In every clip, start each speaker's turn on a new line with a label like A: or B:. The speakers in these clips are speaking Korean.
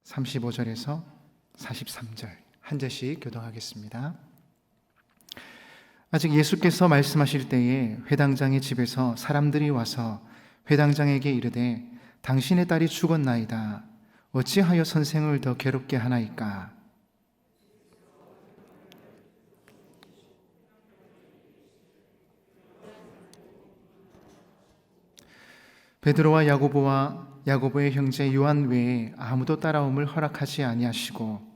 A: 35절에서 43절 한 절씩 교독하겠습니다. 아직 예수께서 말씀하실 때에 회당장의 집에서 사람들이 와서 회당장에게 이르되 당신의 딸이 죽었나이다. 어찌하여 선생을 더 괴롭게 하나이까? 베드로와 야고보의 형제 요한 외에 아무도 따라옴을 허락하지 아니하시고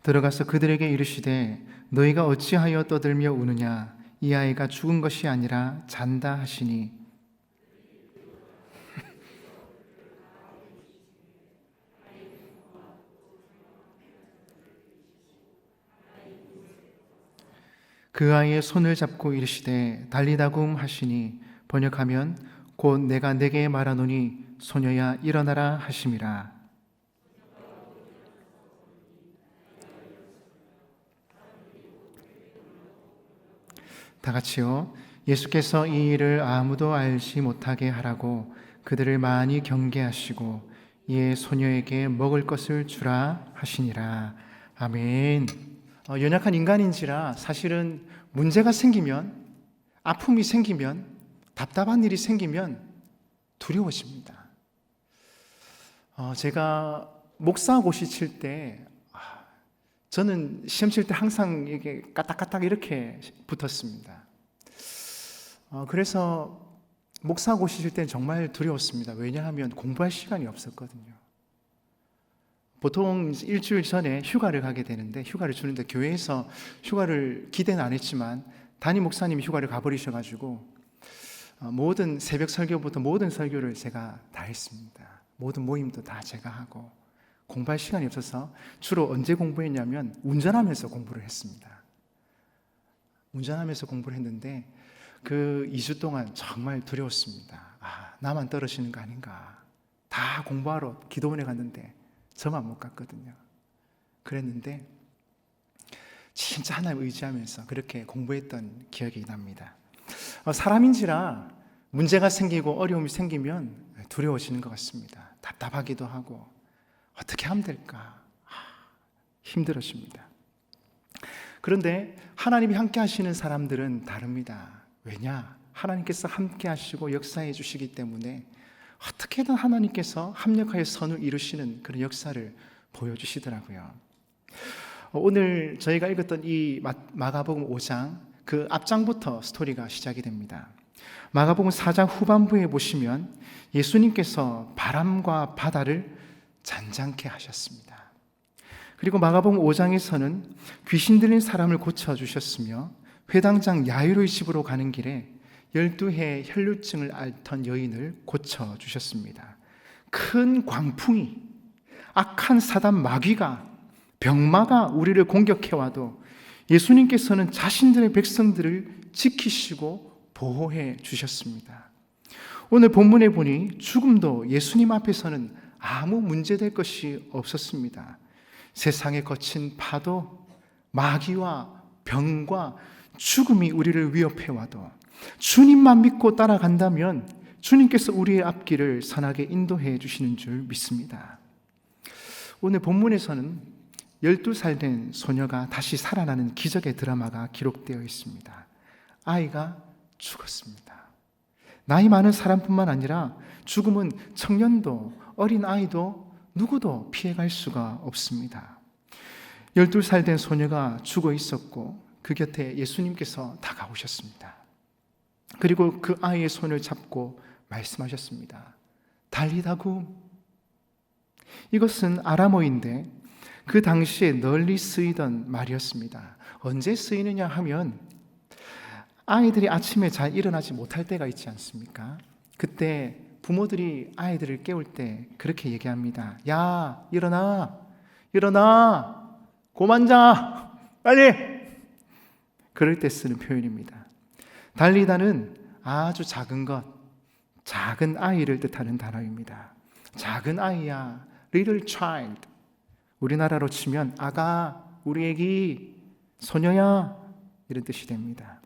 A: 들어가서 그들에게 이르시되 너희가 어찌하여 떠들며 우느냐? 이 아이가 죽은 것이 아니라 잔다 하시니 그 아이의 손을 잡고 이르시되 달리다굼 하시니 번역하면 곧 내가 네게 말하노니 소녀야 일어나라 하심이라. 다 같이요. 예수께서 이 일을 아무도 알지 못하게 하라고 그들을 많이 경계하시고 이에 소녀에게 먹을 것을 주라 하시니라. 아멘. 연약한 인간인지라 사실은 문제가 생기면, 아픔이 생기면, 답답한 일이 생기면 두려워집니다. 제가 목사고시 칠 때 저는 시험 칠 때 항상 이게 까딱까딱 이렇게 붙었습니다. 그래서 목사고시 칠 때는 정말 두려웠습니다. 왜냐하면 공부할 시간이 없었거든요. 보통 일주일 전에 휴가를 가게 되는데 휴가를 주는데 교회에서 휴가를 기대는 안 했지만 담임 목사님이 휴가를 가버리셔가지고 모든 새벽 설교부터 모든 설교를 제가 다 했습니다. 모든 모임도 다 제가 하고 공부할 시간이 없어서 주로 언제 공부했냐면 운전하면서 공부를 했습니다. 운전하면서 공부를 했는데 그 2주 동안 정말 두려웠습니다. 나만 떨어지는 거 아닌가. 다 공부하러 기도원에 갔는데 저만 못 갔거든요. 그랬는데 진짜 하나님 의지하면서 그렇게 공부했던 기억이 납니다. 사람인지라 문제가 생기고 어려움이 생기면 두려워지는 것 같습니다. 답답하기도 하고 어떻게 하면 될까? 힘들어집니다. 그런데 하나님이 함께 하시는 사람들은 다릅니다. 왜냐? 하나님께서 함께 하시고 역사해 주시기 때문에 어떻게든 하나님께서 합력하여 선을 이루시는 그런 역사를 보여주시더라고요. 오늘 저희가 읽었던 이 마가복음 5장 그 앞장부터 스토리가 시작이 됩니다. 마가복음 4장 후반부에 보시면 예수님께서 바람과 바다를 잔잔케 하셨습니다. 그리고 마가복음 5장에서는 귀신 들린 사람을 고쳐주셨으며 회당장 야이로의 집으로 가는 길에 12해 혈루증을 앓던 여인을 고쳐주셨습니다. 큰 광풍이, 악한 사단 마귀가, 병마가 우리를 공격해와도 예수님께서는 자신들의 백성들을 지키시고 보호해 주셨습니다. 오늘 본문에 보니 죽음도 예수님 앞에서는 아무 문제될 것이 없었습니다. 세상의 거친 파도, 마귀와 병과 죽음이 우리를 위협해와도 주님만 믿고 따라간다면 주님께서 우리의 앞길을 선하게 인도해 주시는 줄 믿습니다. 오늘 본문에서는 12살 된 소녀가 다시 살아나는 기적의 드라마가 기록되어 있습니다. 아이가 죽었습니다. 나이 많은 사람뿐만 아니라 죽음은 청년도 어린 아이도 누구도 피해갈 수가 없습니다. 12살 된 소녀가 죽어 있었고 그 곁에 예수님께서 다가오셨습니다. 그리고 그 아이의 손을 잡고 말씀하셨습니다. 달리다굼. 이것은 아람어인데 그 당시에 널리 쓰이던 말이었습니다. 언제 쓰이느냐 하면 아이들이 아침에 잘 일어나지 못할 때가 있지 않습니까? 그때 부모들이 아이들을 깨울 때 그렇게 얘기합니다. 야, 일어나, 일어나, 고만 자, 빨리. 그럴 때 쓰는 표현입니다. 달리다는 아주 작은 것, 작은 아이를 뜻하는 단어입니다. 작은 아이야, little child. 우리나라로 치면 아가, 우리 애기, 소녀야 이런 뜻이 됩니다.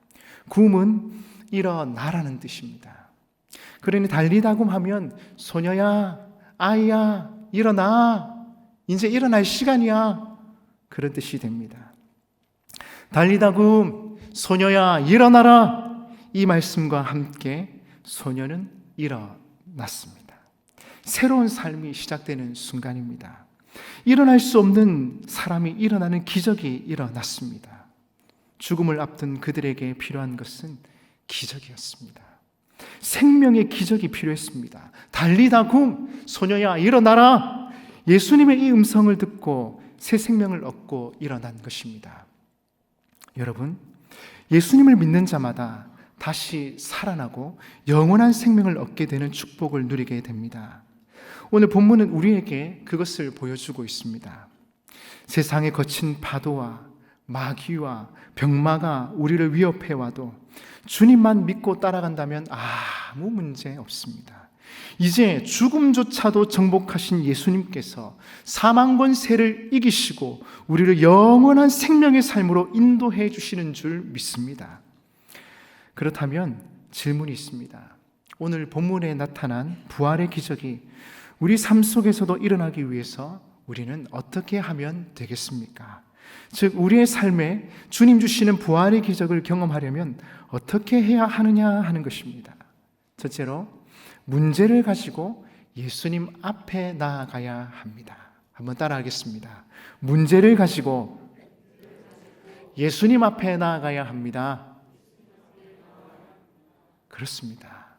A: 굼은 일어나라는 뜻입니다. 그러니 달리다굼 하면 소녀야, 아이야, 일어나. 이제 일어날 시간이야. 그런 뜻이 됩니다. 달리다굼, 소녀야, 일어나라. 이 말씀과 함께 소녀는 일어났습니다. 새로운 삶이 시작되는 순간입니다. 일어날 수 없는 사람이 일어나는 기적이 일어났습니다. 죽음을 앞둔 그들에게 필요한 것은 기적이었습니다. 생명의 기적이 필요했습니다. 달리다굼, 소녀야 일어나라. 예수님의 이 음성을 듣고 새 생명을 얻고 일어난 것입니다. 여러분, 예수님을 믿는 자마다 다시 살아나고 영원한 생명을 얻게 되는 축복을 누리게 됩니다. 오늘 본문은 우리에게 그것을 보여주고 있습니다. 세상의 거친 파도와 마귀와 병마가 우리를 위협해와도 주님만 믿고 따라간다면 아무 문제 없습니다. 이제 죽음조차도 정복하신 예수님께서 사망 권세를 이기시고 우리를 영원한 생명의 삶으로 인도해 주시는 줄 믿습니다. 그렇다면 질문이 있습니다. 오늘 본문에 나타난 부활의 기적이 우리 삶 속에서도 일어나기 위해서 우리는 어떻게 하면 되겠습니까? 즉 우리의 삶에 주님 주시는 부활의 기적을 경험하려면 어떻게 해야 하느냐 하는 것입니다. 첫째로 문제를 가지고 예수님 앞에 나아가야 합니다. 한번 따라하겠습니다. 문제를 가지고 예수님 앞에 나아가야 합니다. 그렇습니다.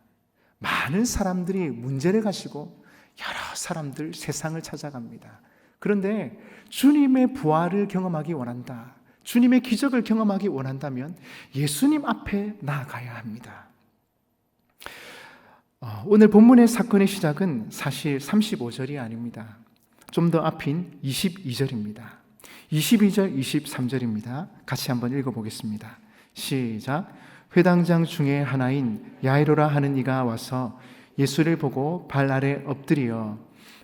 A: 많은 사람들이 문제를 가지고 여러 사람들 세상을 찾아갑니다. 그런데 주님의 부활을 경험하기 원한다, 주님의 기적을 경험하기 원한다면 예수님 앞에 나아가야 합니다. 오늘 본문의 사건의 시작은 사실 35절이 아닙니다. 좀 더 앞인 22절입니다. 22절, 23절입니다. 같이 한번 읽어보겠습니다. 시작. 회당장 중에 하나인 야이로라 하는 이가 와서 예수를 보고 발 아래 엎드려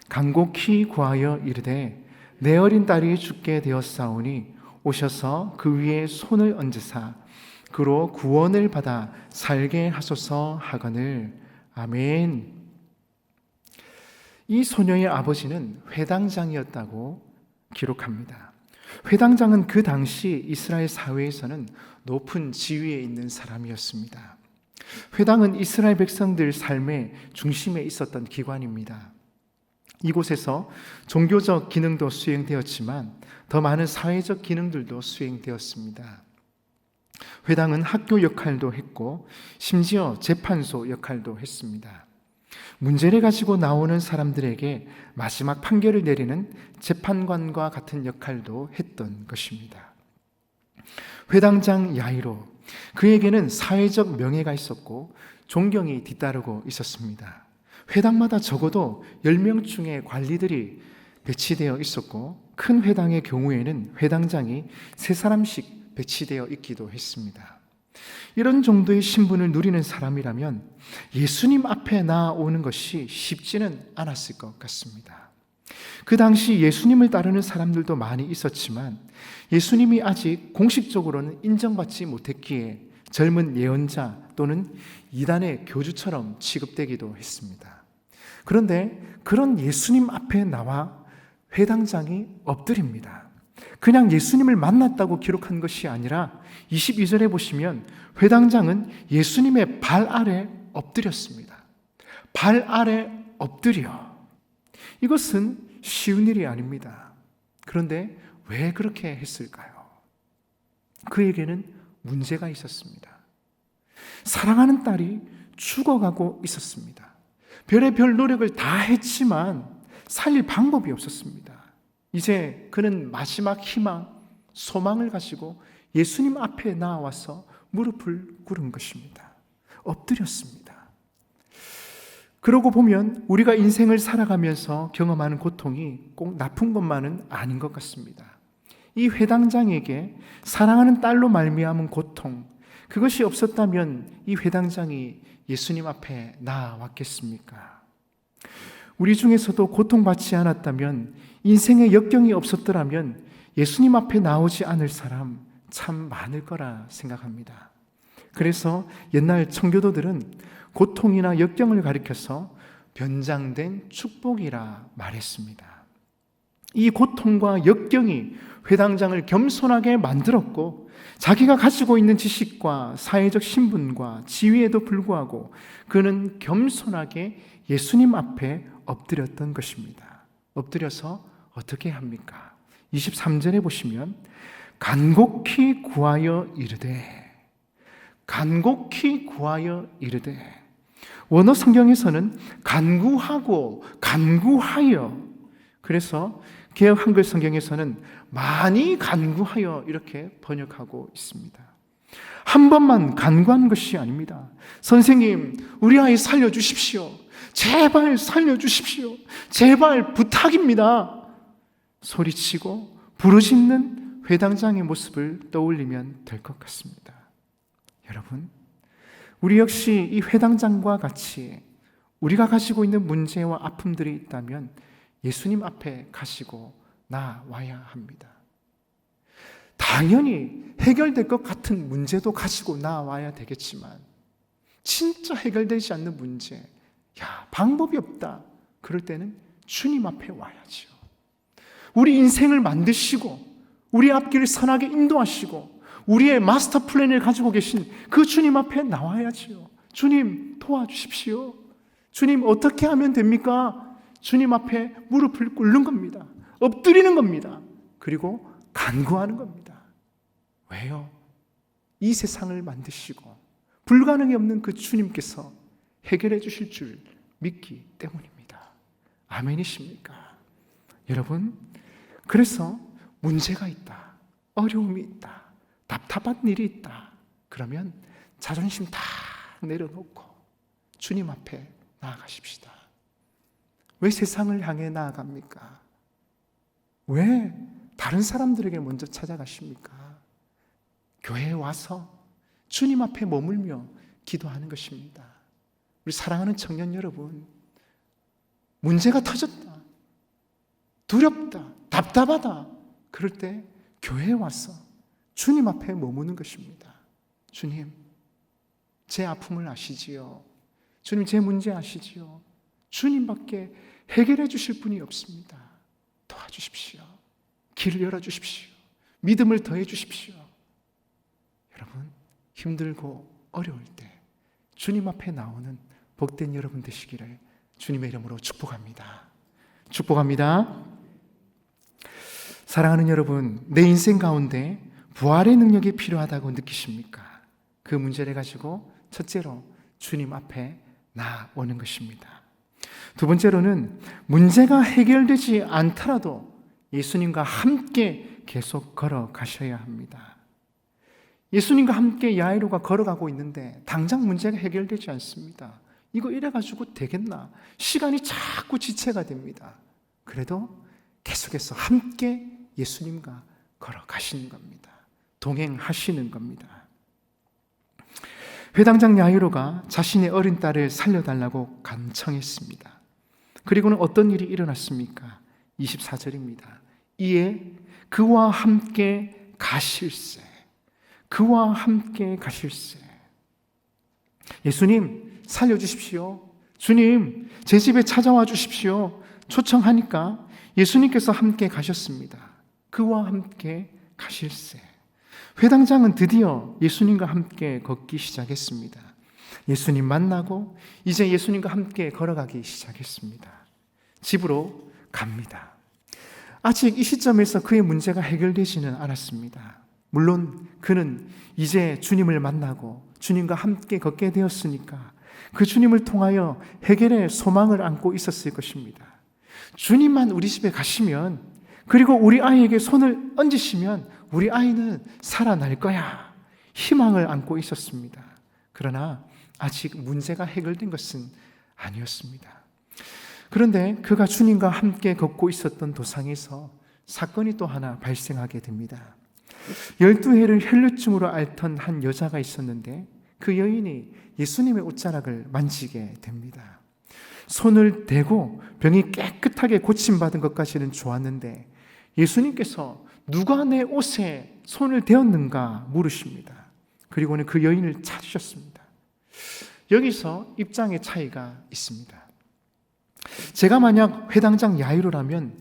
A: 간곡히 구하여 이르되 내 어린 딸이 죽게 되었사오니 오셔서 그 위에 손을 얹으사 그로 구원을 받아 살게 하소서 하거늘. 아멘. 이 소녀의 아버지는 회당장이었다고 기록합니다. 회당장은 그 당시 이스라엘 사회에서는 높은 지위에 있는 사람이었습니다. 회당은 이스라엘 백성들 삶의 중심에 있었던 기관입니다. 이곳에서 종교적 기능도 수행되었지만 더 많은 사회적 기능들도 수행되었습니다. 회당은 학교 역할도 했고 심지어 재판소 역할도 했습니다. 문제를 가지고 나오는 사람들에게 마지막 판결을 내리는 재판관과 같은 역할도 했던 것입니다. 회당장 야이로, 그에게는 사회적 명예가 있었고 존경이 뒤따르고 있었습니다. 회당마다 적어도 10명 중에 관리들이 배치되어 있었고 큰 회당의 경우에는 회당장이 3사람씩 배치되어 있기도 했습니다. 이런 정도의 신분을 누리는 사람이라면 예수님 앞에 나아오는 것이 쉽지는 않았을 것 같습니다. 그 당시 예수님을 따르는 사람들도 많이 있었지만 예수님이 아직 공식적으로는 인정받지 못했기에 젊은 예언자 또는 이단의 교주처럼 취급되기도 했습니다. 그런데 그런 예수님 앞에 나와 회당장이 엎드립니다. 그냥 예수님을 만났다고 기록한 것이 아니라 22절에 보시면 회당장은 예수님의 발 아래 엎드렸습니다. 발 아래 엎드려. 이것은 쉬운 일이 아닙니다. 그런데 왜 그렇게 했을까요? 그에게는 문제가 있었습니다. 사랑하는 딸이 죽어가고 있었습니다. 별의별 노력을 다 했지만 살릴 방법이 없었습니다. 이제 그는 마지막 희망, 소망을 가지고 예수님 앞에 나와서 무릎을 꿇은 것입니다. 엎드렸습니다. 그러고 보면 우리가 인생을 살아가면서 경험하는 고통이 꼭 나쁜 것만은 아닌 것 같습니다. 이 회당장에게 사랑하는 딸로 말미암은 고통, 그것이 없었다면 이 회당장이 예수님 앞에 나왔겠습니까? 우리 중에서도 고통받지 않았다면, 인생에 역경이 없었더라면 예수님 앞에 나오지 않을 사람 참 많을 거라 생각합니다. 그래서 옛날 청교도들은 고통이나 역경을 가리켜서 변장된 축복이라 말했습니다. 이 고통과 역경이 회당장을 겸손하게 만들었고, 자기가 가지고 있는 지식과 사회적 신분과 지위에도 불구하고 그는 겸손하게 예수님 앞에 엎드렸던 것입니다. 엎드려서 어떻게 합니까? 23절에 보시면 간곡히 구하여 이르되, 간곡히 구하여 이르되, 원어 성경에서는 간구하고 간구하여, 그래서 개역 한글 성경에서는 많이 간구하여 이렇게 번역하고 있습니다. 한 번만 간구한 것이 아닙니다. 선생님, 우리 아이 살려주십시오. 제발 살려주십시오. 제발 부탁입니다. 소리치고 부르짖는 회당장의 모습을 떠올리면 될 것 같습니다. 여러분, 우리 역시 이 회당장과 같이 우리가 가지고 있는 문제와 아픔들이 있다면 예수님 앞에 가시고 나와야 합니다. 당연히 해결될 것 같은 문제도 가지고 나와야 되겠지만, 진짜 해결되지 않는 문제, 방법이 없다, 그럴 때는 주님 앞에 와야죠. 우리 인생을 만드시고 우리 앞길을 선하게 인도하시고 우리의 마스터 플랜을 가지고 계신 그 주님 앞에 나와야지요. 주님 도와주십시오. 주님 어떻게 하면 됩니까? 주님 앞에 무릎을 꿇는 겁니다. 엎드리는 겁니다. 그리고 간구하는 겁니다. 왜요? 이 세상을 만드시고 불가능이 없는 그 주님께서 해결해 주실 줄 믿기 때문입니다. 아멘이십니까? 여러분, 그래서 문제가 있다, 어려움이 있다, 답답한 일이 있다, 그러면 자존심 다 내려놓고 주님 앞에 나아가십시다. 왜 세상을 향해 나아갑니까? 왜 다른 사람들에게 먼저 찾아가십니까? 교회에 와서 주님 앞에 머물며 기도하는 것입니다. 우리 사랑하는 청년 여러분, 문제가 터졌다, 두렵다, 답답하다, 그럴 때 교회에 와서 주님 앞에 머무는 것입니다. 주님, 제 아픔을 아시지요? 주님, 제 문제 아시지요? 주님밖에 해결해 주실 분이 없습니다. 도와주십시오. 길을 열어주십시오. 믿음을 더해 주십시오. 여러분, 힘들고 어려울 때 주님 앞에 나오는 복된 여러분 되시기를 주님의 이름으로 축복합니다. 축복합니다. 사랑하는 여러분, 내 인생 가운데 부활의 능력이 필요하다고 느끼십니까? 그 문제를 가지고 첫째로 주님 앞에 나오는 것입니다. 두 번째로는 문제가 해결되지 않더라도 예수님과 함께 계속 걸어가셔야 합니다. 예수님과 함께 야이로가 걸어가고 있는데 당장 문제가 해결되지 않습니다. 이거 이래가지고 되겠나? 시간이 자꾸 지체가 됩니다. 그래도 계속해서 함께 예수님과 걸어가시는 겁니다. 동행하시는 겁니다. 회당장 야이로가 자신의 어린 딸을 살려달라고 간청했습니다. 그리고는 어떤 일이 일어났습니까? 24절입니다. 이에 그와 함께 가실세, 그와 함께 가실세. 예수님 살려주십시오. 주님 제 집에 찾아와 주십시오. 초청하니까 예수님께서 함께 가셨습니다. 그와 함께 가실세. 회당장은 드디어 예수님과 함께 걷기 시작했습니다. 예수님 만나고 이제 예수님과 함께 걸어가기 시작했습니다. 집으로 갑니다. 아직 이 시점에서 그의 문제가 해결되지는 않았습니다. 물론 그는 이제 주님을 만나고 주님과 함께 걷게 되었으니까 그 주님을 통하여 해결의 소망을 안고 있었을 것입니다. 주님만 우리 집에 가시면, 그리고 우리 아이에게 손을 얹으시면 우리 아이는 살아날 거야, 희망을 안고 있었습니다. 그러나 아직 문제가 해결된 것은 아니었습니다. 그런데 그가 주님과 함께 걷고 있었던 도상에서 사건이 또 하나 발생하게 됩니다. 12해를 혈루증으로 앓던 한 여자가 있었는데 그 여인이 예수님의 옷자락을 만지게 됩니다. 손을 대고 병이 깨끗하게 고침받은 것까지는 좋았는데 예수님께서 누가 내 옷에 손을 대었는가 물으십니다. 그리고는 그 여인을 찾으셨습니다. 여기서 입장의 차이가 있습니다. 제가 만약 회당장 야이로라면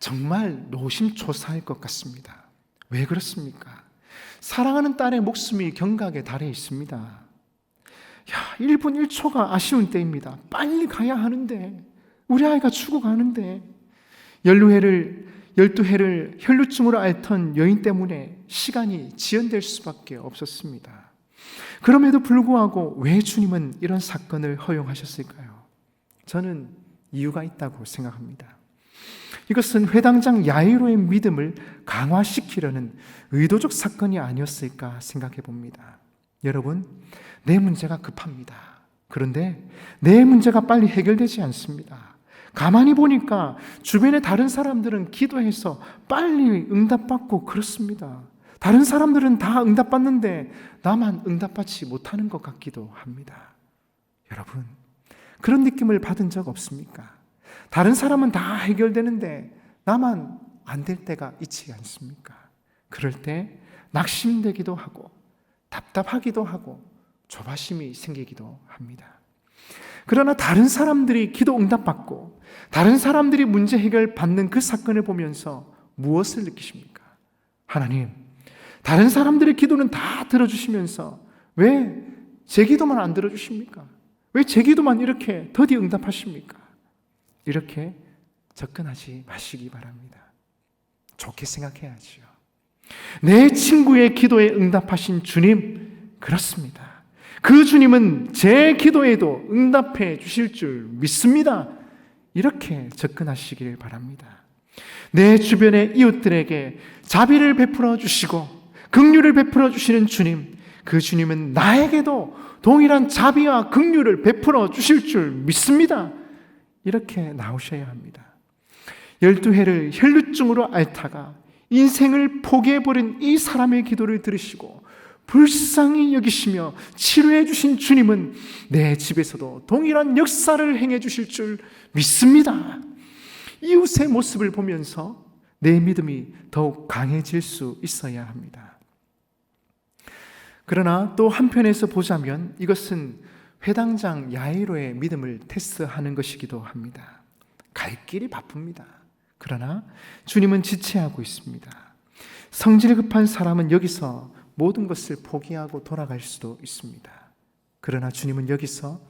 A: 정말 노심초사할 것 같습니다. 왜 그렇습니까? 사랑하는 딸의 목숨이 경각에 달해 있습니다. 1분 1초가 아쉬운 때입니다. 빨리 가야 하는데, 우리 아이가 죽어가는데, 12해를 혈루증으로 앓던 여인 때문에 시간이 지연될 수밖에 없었습니다. 그럼에도 불구하고 왜 주님은 이런 사건을 허용하셨을까요? 저는 이유가 있다고 생각합니다. 이것은 회당장 야이로의 믿음을 강화시키려는 의도적 사건이 아니었을까 생각해 봅니다. 여러분, 내 문제가 급합니다. 그런데 내 문제가 빨리 해결되지 않습니다. 가만히 보니까 주변의 다른 사람들은 기도해서 빨리 응답받고 그렇습니다. 다른 사람들은 다 응답받는데 나만 응답받지 못하는 것 같기도 합니다. 여러분, 그런 느낌을 받은 적 없습니까? 다른 사람은 다 해결되는데 나만 안 될 때가 있지 않습니까? 그럴 때 낙심되기도 하고 답답하기도 하고 조바심이 생기기도 합니다. 그러나 다른 사람들이 기도 응답받고 다른 사람들이 문제 해결 받는 그 사건을 보면서 무엇을 느끼십니까? 하나님, 다른 사람들의 기도는 다 들어주시면서 왜 제 기도만 안 들어주십니까? 왜 제 기도만 이렇게 더디 응답하십니까? 이렇게 접근하지 마시기 바랍니다. 좋게 생각해야지요. 내 친구의 기도에 응답하신 주님, 그렇습니다. 그 주님은 제 기도에도 응답해 주실 줄 믿습니다. 이렇게 접근하시길 바랍니다. 내 주변의 이웃들에게 자비를 베풀어 주시고 긍휼을 베풀어 주시는 주님, 그 주님은 나에게도 동일한 자비와 긍휼을 베풀어 주실 줄 믿습니다. 이렇게 나오셔야 합니다. 12해를 혈루증으로 앓다가 인생을 포기해버린 이 사람의 기도를 들으시고 불쌍히 여기시며 치료해 주신 주님은 내 집에서도 동일한 역사를 행해 주실 줄 믿습니다. 이웃의 모습을 보면서 내 믿음이 더욱 강해질 수 있어야 합니다. 그러나 또 한편에서 보자면 이것은 회당장 야이로의 믿음을 테스트하는 것이기도 합니다. 갈 길이 바쁩니다. 그러나 주님은 지체하고 있습니다. 성질 급한 사람은 여기서 모든 것을 포기하고 돌아갈 수도 있습니다. 그러나 주님은 여기서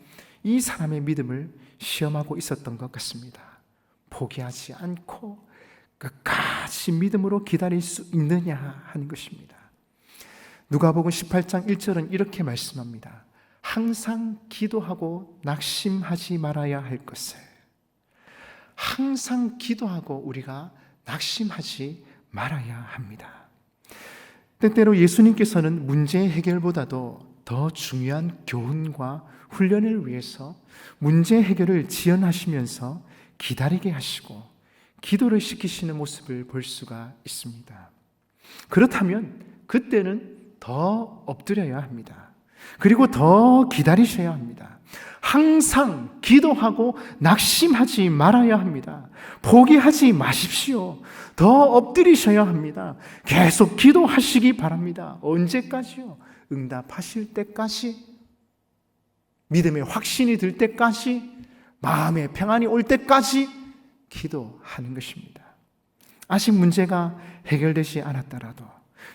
A: 이 사람의 믿음을 시험하고 있었던 것 같습니다. 포기하지 않고 끝까지 믿음으로 기다릴 수 있느냐 하는 것입니다. 누가복음 18장 1절은 이렇게 말씀합니다. 항상 기도하고 낙심하지 말아야 할 것을. 항상 기도하고 우리가 낙심하지 말아야 합니다. 때때로 예수님께서는 문제 해결보다도 더 중요한 교훈과 훈련을 위해서 문제 해결을 지연하시면서 기다리게 하시고 기도를 시키시는 모습을 볼 수가 있습니다. 그렇다면 그때는 더 엎드려야 합니다. 그리고 더 기다리셔야 합니다. 항상 기도하고 낙심하지 말아야 합니다. 포기하지 마십시오. 더 엎드리셔야 합니다. 계속 기도하시기 바랍니다. 언제까지요? 응답하실 때까지, 믿음의 확신이 들 때까지, 마음의 평안이 올 때까지 기도하는 것입니다. 아직 문제가 해결되지 않았더라도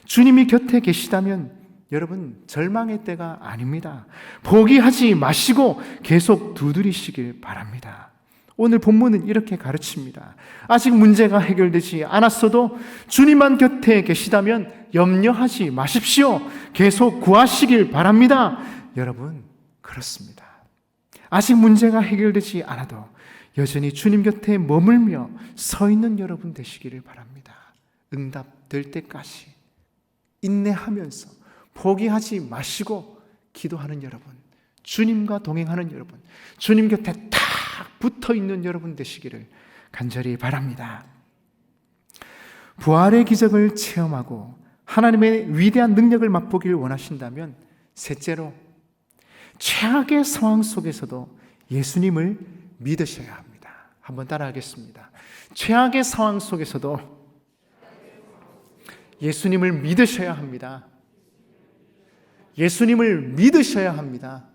A: 주님이 곁에 계시다면 여러분 절망의 때가 아닙니다. 포기하지 마시고 계속 두드리시길 바랍니다. 오늘 본문은 이렇게 가르칩니다. 아직 문제가 해결되지 않았어도 주님만 곁에 계시다면 염려하지 마십시오. 계속 구하시길 바랍니다. 여러분, 그렇습니다. 아직 문제가 해결되지 않아도 여전히 주님 곁에 머물며 서 있는 여러분 되시기를 바랍니다. 응답될 때까지 인내하면서 포기하지 마시고 기도하는 여러분, 주님과 동행하는 여러분, 주님 곁에 딱 붙어 있는 여러분 되시기를 간절히 바랍니다. 부활의 기적을 체험하고 하나님의 위대한 능력을 맛보기를 원하신다면 셋째로 최악의 상황 속에서도 예수님을 믿으셔야 합니다. 한번 따라하겠습니다. 최악의 상황 속에서도 예수님을 믿으셔야 합니다. 예수님을 믿으셔야 합니다.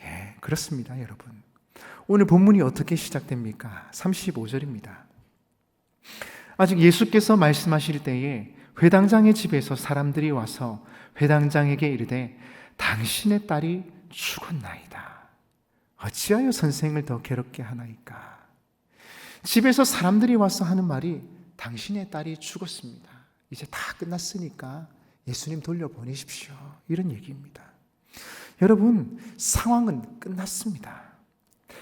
A: 예, 그렇습니다, 여러분. 오늘 본문이 어떻게 시작됩니까? 35절입니다. 아직 예수께서 말씀하실 때에 회당장의 집에서 사람들이 와서 회당장에게 이르되 당신의 딸이 죽었나이다. 어찌하여 선생을 더 괴롭게 하나이까? 집에서 사람들이 와서 하는 말이 당신의 딸이 죽었습니다. 이제 다 끝났으니까 예수님 돌려보내십시오. 이런 얘기입니다. 여러분, 상황은 끝났습니다.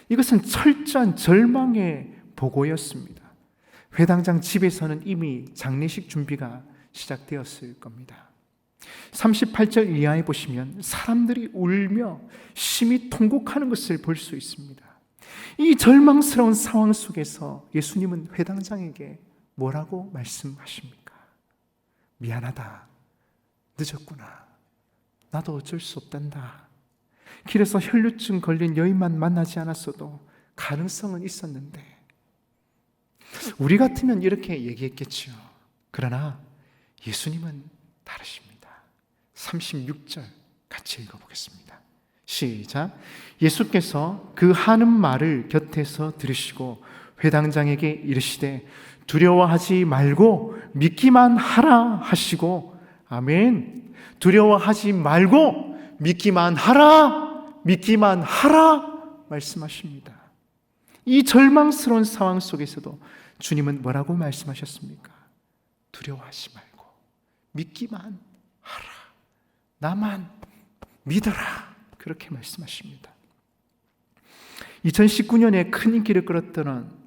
A: 이것은 철저한 절망의 보고였습니다. 회당장 집에서는 이미 장례식 준비가 시작되었을 겁니다. 38절 이하에 보시면 사람들이 울며 심히 통곡하는 것을 볼 수 있습니다. 이 절망스러운 상황 속에서 예수님은 회당장에게 뭐라고 말씀하십니까? 미안하다. 늦었구나. 나도 어쩔 수 없단다. 길에서 혈류증 걸린 여인만 만나지 않았어도 가능성은 있었는데 우리 같으면 이렇게 얘기했겠죠. 그러나 예수님은 다르십니다. 36절 같이 읽어보겠습니다. 시작. 예수께서 그 하는 말을 곁에서 들으시고 회당장에게 이르시되 두려워하지 말고 믿기만 하라 하시고, 아멘. 두려워하지 말고 믿기만 하라 말씀하십니다. 이 절망스러운 상황 속에서도 주님은 뭐라고 말씀하셨습니까? 두려워하지 말고 믿기만 하라. 나만 믿어라. 그렇게 말씀하십니다. 2019년에 큰 인기를 끌었던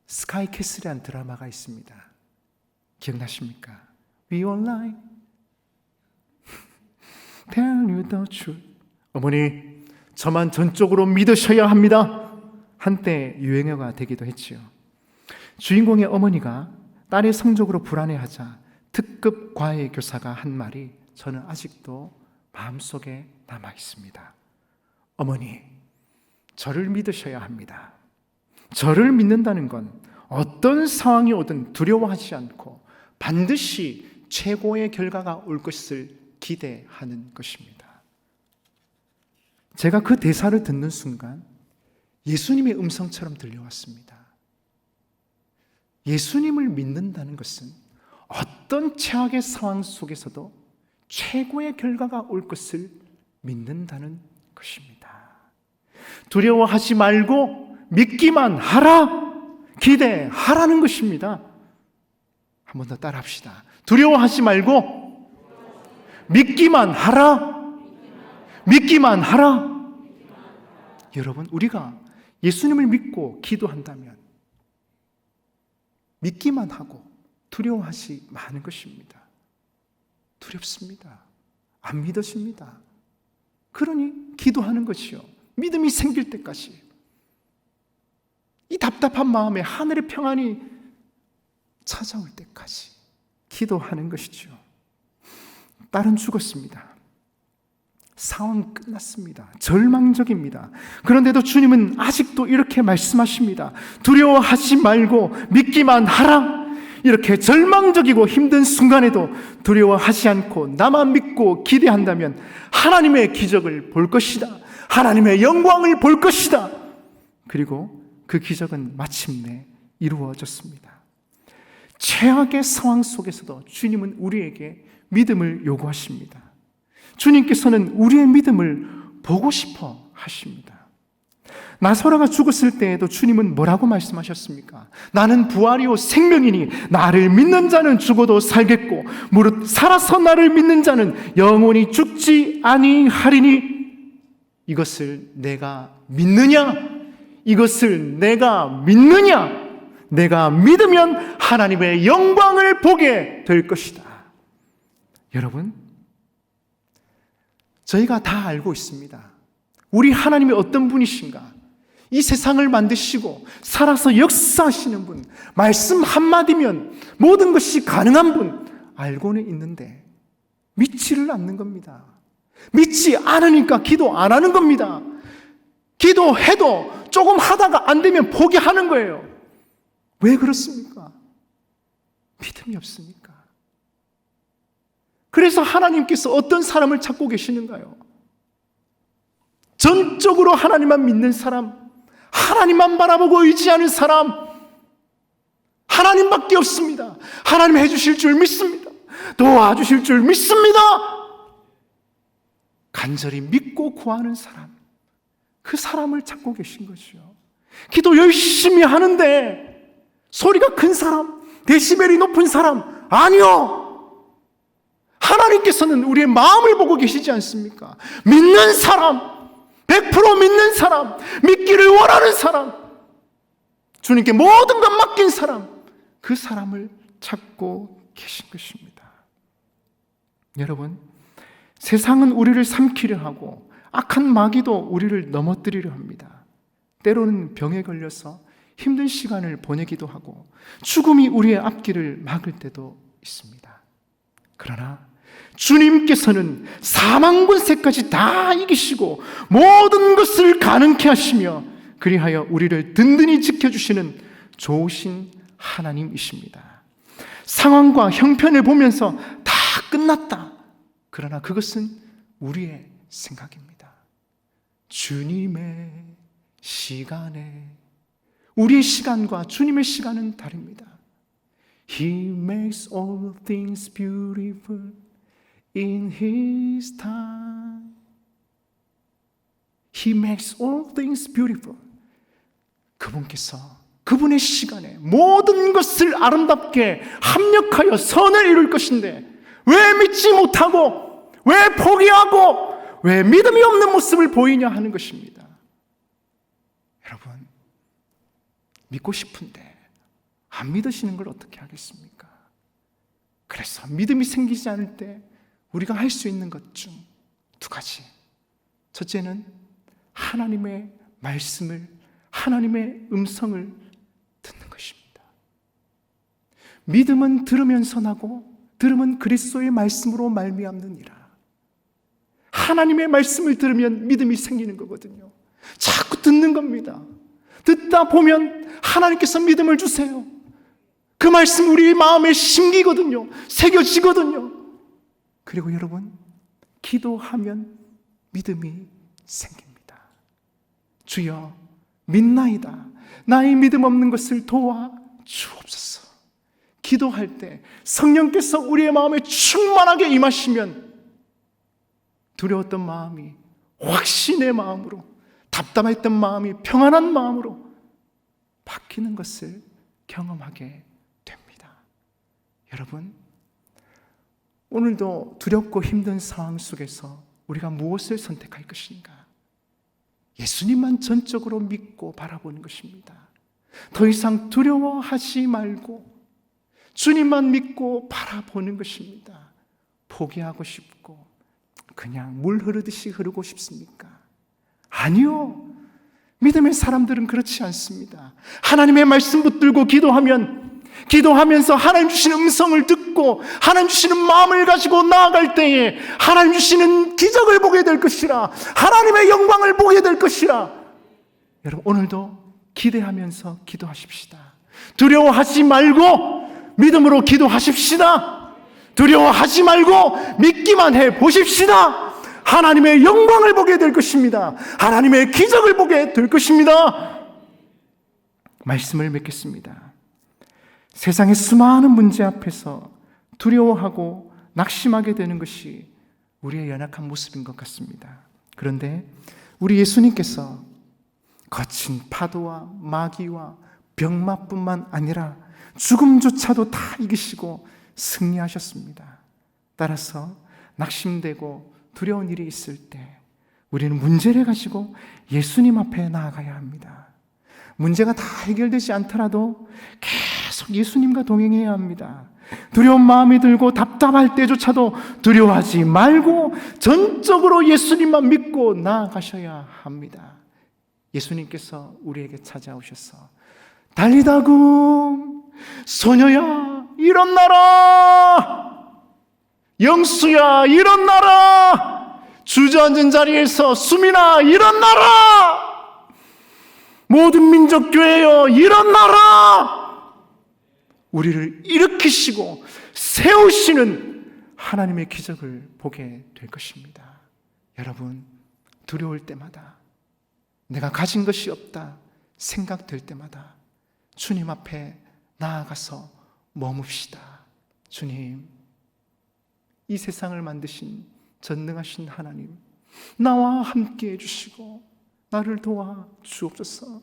A: 스카이캐슬이라는 드라마가 있습니다. 기억나십니까? We all lie. Tell you the truth. 어머니, 저만 전적으로 믿으셔야 합니다. 한때 유행어가 되기도 했지요. 주인공의 어머니가 딸의 성적으로 불안해하자 특급 과외 교사가 한 말이 저는 아직도 마음속에 남아 있습니다. 어머니, 저를 믿으셔야 합니다. 저를 믿는다는 건 어떤 상황이 오든 두려워하지 않고 반드시 최고의 결과가 올 것을 기대하는 것입니다. 제가 그 대사를 듣는 순간 예수님의 음성처럼 들려왔습니다. 예수님을 믿는다는 것은 어떤 최악의 상황 속에서도 최고의 결과가 올 것을 믿는다는 것입니다. 두려워하지 말고 믿기만 하라, 기대하라는 것입니다. 한 번 더 따라합시다. 두려워하지 말고 믿기만 하라, 믿기만 하라. 여러분, 우리가 예수님을 믿고 기도한다면 믿기만 하고 두려워하지 마는 것입니다. 두렵습니다. 안 믿어집니다. 그러니 기도하는 것이요, 믿음이 생길 때까지 이 답답한 마음에 하늘의 평안이 찾아올 때까지 기도하는 것이죠. 딸은 죽었습니다. 상황 끝났습니다. 절망적입니다. 그런데도 주님은 아직도 이렇게 말씀하십니다. 두려워하지 말고 믿기만 하라. 이렇게 절망적이고 힘든 순간에도 두려워하지 않고 나만 믿고 기대한다면 하나님의 기적을 볼 것이다. 하나님의 영광을 볼 것이다. 그리고 그 기적은 마침내 이루어졌습니다. 최악의 상황 속에서도 주님은 우리에게 믿음을 요구하십니다. 주님께서는 우리의 믿음을 보고 싶어 하십니다. 나사로가 죽었을 때에도 주님은 뭐라고 말씀하셨습니까? 나는 부활이요 생명이니 나를 믿는 자는 죽어도 살겠고 무릇 살아서 나를 믿는 자는 영원히 죽지 아니하리니. 이것을 내가 믿느냐? 이것을 내가 믿느냐? 내가 믿으면 하나님의 영광을 보게 될 것이다. 여러분, 저희가 다 알고 있습니다. 우리 하나님이 어떤 분이신가? 이 세상을 만드시고 살아서 역사하시는 분, 말씀 한마디면 모든 것이 가능한 분 알고는 있는데 믿지를 않는 겁니다. 믿지 않으니까 기도 안 하는 겁니다. 기도해도 조금 하다가 안 되면 포기하는 거예요. 왜 그렇습니까? 믿음이 없으니까. 그래서 하나님께서 어떤 사람을 찾고 계시는가요? 전적으로 하나님만 믿는 사람, 하나님만 바라보고 의지하는 사람, 하나님밖에 없습니다. 하나님 해주실 줄 믿습니다. 도와주실 줄 믿습니다. 간절히 믿고 구하는 사람, 그 사람을 찾고 계신 거죠. 기도 열심히 하는데 소리가 큰 사람, 데시벨이 높은 사람, 아니요. 하나님께서는 우리의 마음을 보고 계시지 않습니까? 믿는 사람, 100% 믿는 사람, 믿기를 원하는 사람, 주님께 모든 것 맡긴 사람, 그 사람을 찾고 계신 것입니다. 여러분, 세상은 우리를 삼키려 하고 악한 마귀도 우리를 넘어뜨리려 합니다. 때로는 병에 걸려서 힘든 시간을 보내기도 하고 죽음이 우리의 앞길을 막을 때도 있습니다. 그러나 주님께서는 사망권세까지 다 이기시고 모든 것을 가능케 하시며 그리하여 우리를 든든히 지켜주시는 좋으신 하나님이십니다. 상황과 형편을 보면서 다 끝났다. 그러나 그것은 우리의 생각입니다. 주님의 시간에, 우리의 시간과 주님의 시간은 다릅니다. He makes all things beautiful in His time. He makes all things beautiful. 그분께서 그분의 시간에 모든 것을 아름답게 합력하여 선을 이룰 것인데 왜 믿지 못하고, 왜 포기하고, 왜 믿음이 없는 모습을 보이냐 하는 것입니다. 여러분, 믿고 싶은데 안 믿으시는 걸 어떻게 하겠습니까? 그래서 믿음이 생기지 않을 때 우리가 할 수 있는 것 중 두 가지. 첫째는 하나님의 말씀을, 하나님의 음성을 듣는 것입니다. 믿음은 들으면서 나고 들으면 그리스도의 말씀으로 말미암느니라. 하나님의 말씀을 들으면 믿음이 생기는 거거든요. 자꾸 듣는 겁니다. 듣다 보면 하나님께서 믿음을 주세요. 그 말씀 우리 마음에 심기거든요. 새겨지거든요. 그리고 여러분, 기도하면 믿음이 생깁니다. 주여 믿나이다. 나의 믿음 없는 것을 도와 주옵소서. 기도할 때 성령께서 우리의 마음에 충만하게 임하시면 두려웠던 마음이 확신의 마음으로, 답답했던 마음이 평안한 마음으로 바뀌는 것을 경험하게 됩니다. 여러분, 오늘도 두렵고 힘든 상황 속에서 우리가 무엇을 선택할 것인가? 예수님만 전적으로 믿고 바라보는 것입니다. 더 이상 두려워하지 말고 주님만 믿고 바라보는 것입니다. 포기하고 싶고 그냥 물 흐르듯이 흐르고 싶습니까? 아니요. 믿음의 사람들은 그렇지 않습니다. 하나님의 말씀 붙들고 기도하면서 하나님 주시는 음성을 듣고 하나님 주시는 마음을 가지고 나아갈 때에 하나님 주시는 기적을 보게 될 것이라, 하나님의 영광을 보게 될 것이라. 여러분, 오늘도 기대하면서 기도하십시다. 두려워하지 말고 믿음으로 기도하십시다. 두려워하지 말고 믿기만 해 보십시다. 하나님의 영광을 보게 될 것입니다. 하나님의 기적을 보게 될 것입니다. 말씀을 맺겠습니다. 세상의 수많은 문제 앞에서 두려워하고 낙심하게 되는 것이 우리의 연약한 모습인 것 같습니다. 그런데 우리 예수님께서 거친 파도와 마귀와 병마뿐만 아니라 죽음조차도 다 이기시고 승리하셨습니다. 따라서 낙심되고 두려운 일이 있을 때 우리는 문제를 가지고 예수님 앞에 나아가야 합니다. 문제가 다 해결되지 않더라도 계속 예수님과 동행해야 합니다. 두려운 마음이 들고 답답할 때조차도 두려워하지 말고 전적으로 예수님만 믿고 나아가셔야 합니다. 예수님께서 우리에게 찾아오셔서 달리다금 소녀야 일어나라, 영수야 일어나라, 주저앉은 자리에서 수민아 일어나라, 모든 민족 교회여 일어나라. 우리를 일으키시고 세우시는 하나님의 기적을 보게 될 것입니다. 여러분, 두려울 때마다, 내가 가진 것이 없다 생각될 때마다 주님 앞에 나아가서 머뭅시다. 주님, 이 세상을 만드신 전능하신 하나님, 나와 함께 해주시고 나를 도와 주옵소서.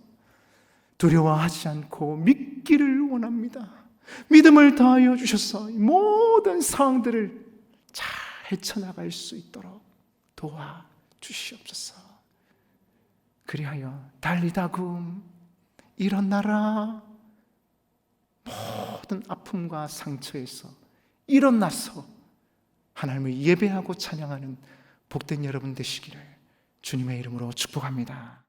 A: 두려워하지 않고 믿기를 원합니다. 믿음을 더하여 주셔서 모든 상황들을 잘 헤쳐나갈 수 있도록 도와 주시옵소서. 그리하여 달리다금 일어나라, 모든 아픔과 상처에서 일어나서 하나님을 예배하고 찬양하는 복된 여러분 되시기를 주님의 이름으로 축복합니다.